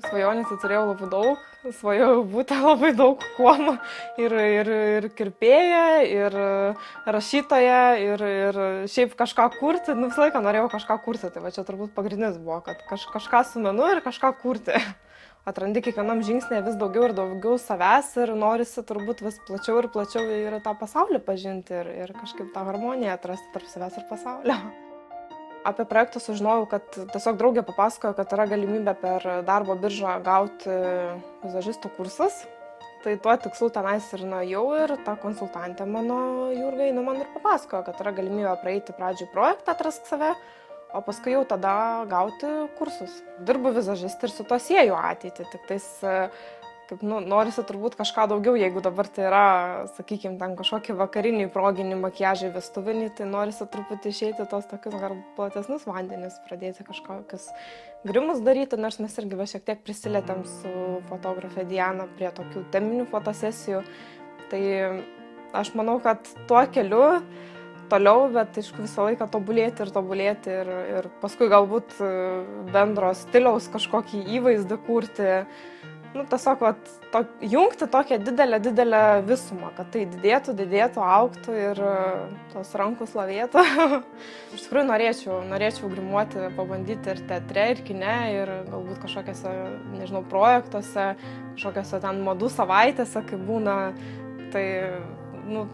Svajonės turėjau labai daug, svajojau būti labai daug kuom, ir kirpėja, ir rašytoja, ir šiaip kažką kurti, visą laiką norėjau kažką kurti, tai va čia turbūt pagrindinis buvo, kad kažką su menu ir kažką kurti. Atrandi kiekvienam žingsnėje vis daugiau ir daugiau savęs ir norisi turbūt vis plačiau ir plačiau ir tą pasaulį pažinti ir kažkaip tą harmoniją atrasti tarp savęs ir pasaulio. Apie projektą sužinojau, kad tiesiog draugė papasakojo, kad yra galimybė per darbo biržą gauti vizažistų kursus. Tai tuo tikslu tenais ir nuėjau ir ta konsultantė mano Jurga man ir papasakojo, kad yra galimybė praeiti pradžiai projektą Atrask save, o paskui jau tada gauti kursus. Dirbu vizažistą ir su to sieju ateitį, tik tais kaip, norisi turbūt kažką daugiau, jeigu dabar tai yra, sakykime, ten kažkokie vakariniai, proginiai, makiažai, vestuviniai, tai norisi truputį išeiti tos tokius gal platesnius vandenis, pradėti kažkokius grimus daryti, nors mes irgi šiek tiek prisilietėm su fotografė Diana prie tokių teminių fotosesijų. Tai aš manau, kad tuo keliu toliau, bet aišku visą laiką tobulėti ir paskui galbūt bendro stiliaus kažkokį įvaizdį kurti. Tiesiog jungti tokią didelę visumą, kad tai didėtų, augtų ir tos rankos lavėtų. Iš tikrųjų norėčiau grimuoti, pabandyti ir teatre, ir kine, ir galbūt kažkokiuose, nežinau, projektuose, kažkokiuose ten madų savaitėse, kai būna. Tai,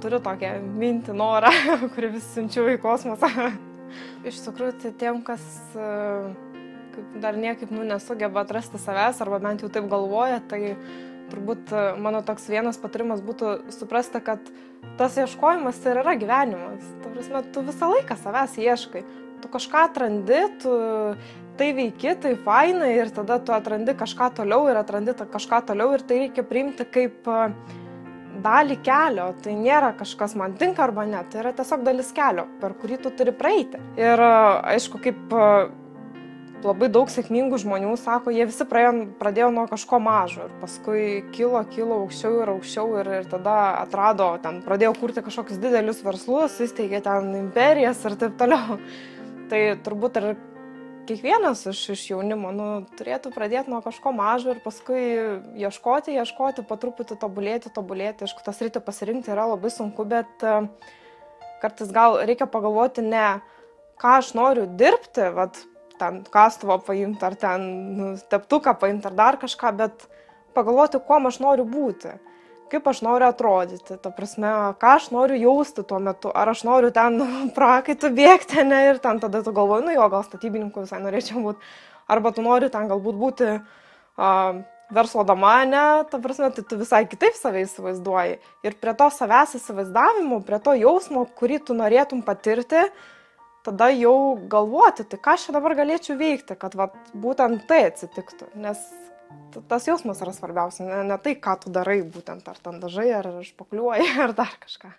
turiu tokią mintį, norą, kurį vis siunčiu į kosmosą. Iš tikrųjų, tai tiem, kas dar niekaip nesugeba atrasti savęs, arba bent jau taip galvoja, tai turbūt mano toks vienas patarimas būtų suprasti, kad tas ieškojimas tai yra gyvenimas. Ta prasme, tu visą laiką savęs ieškai. Tu kažką atrandi, tu tai veiki, tai fainai ir tada tu atrandi kažką toliau ir tai reikia priimti kaip dalį kelio. Tai nėra kažkas man tinka arba ne, tai yra tiesiog dalis kelio, per kurį tu turi praeiti. Ir aišku, kaip labai daug sėkmingų žmonių sako, jie visi pradėjo nuo kažko mažo ir paskui kilo aukščiau ir tada atrado, pradėjo kurti kažkokius didelius verslus, įsteigė ten imperijas ir taip toliau. Tai turbūt ir kiekvienas iš jaunimo turėtų pradėti nuo kažko mažo ir paskui ieškoti, po truputį tobulėti. Aišku, tą sritį pasirinkti yra labai sunku, bet kartais gal reikia pagalvoti ne, ką aš noriu dirbti, ten kastuvą paimti, ar ten teptuką paimti, ar dar kažką, bet pagalvoti, kuo aš noriu būti, kaip aš noriu atrodyti, ta prasme, ką aš noriu jausti tuo metu, ar aš noriu ten prakaitų bėgti, ne, ir ten tada tu galvoji, gal statybininku visai norėčiau būti, arba tu nori ten galbūt būti verslo dama, ne, ta prasme, tai tu visai kitaip save įsivaizduoji. Ir prie to savęs įsivaizdavimo, prie to jausmo, kurį tu norėtum patirti, tada jau galvoti, tai ką aš dabar galėčiau veikti, kad būtent tai atsitiktų. Nes tas jausmas yra svarbiausia, ne tai, ką tu darai būtent, ar ten dažai, ar špakliuoji, ar dar kažką.